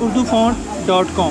urdufont.com،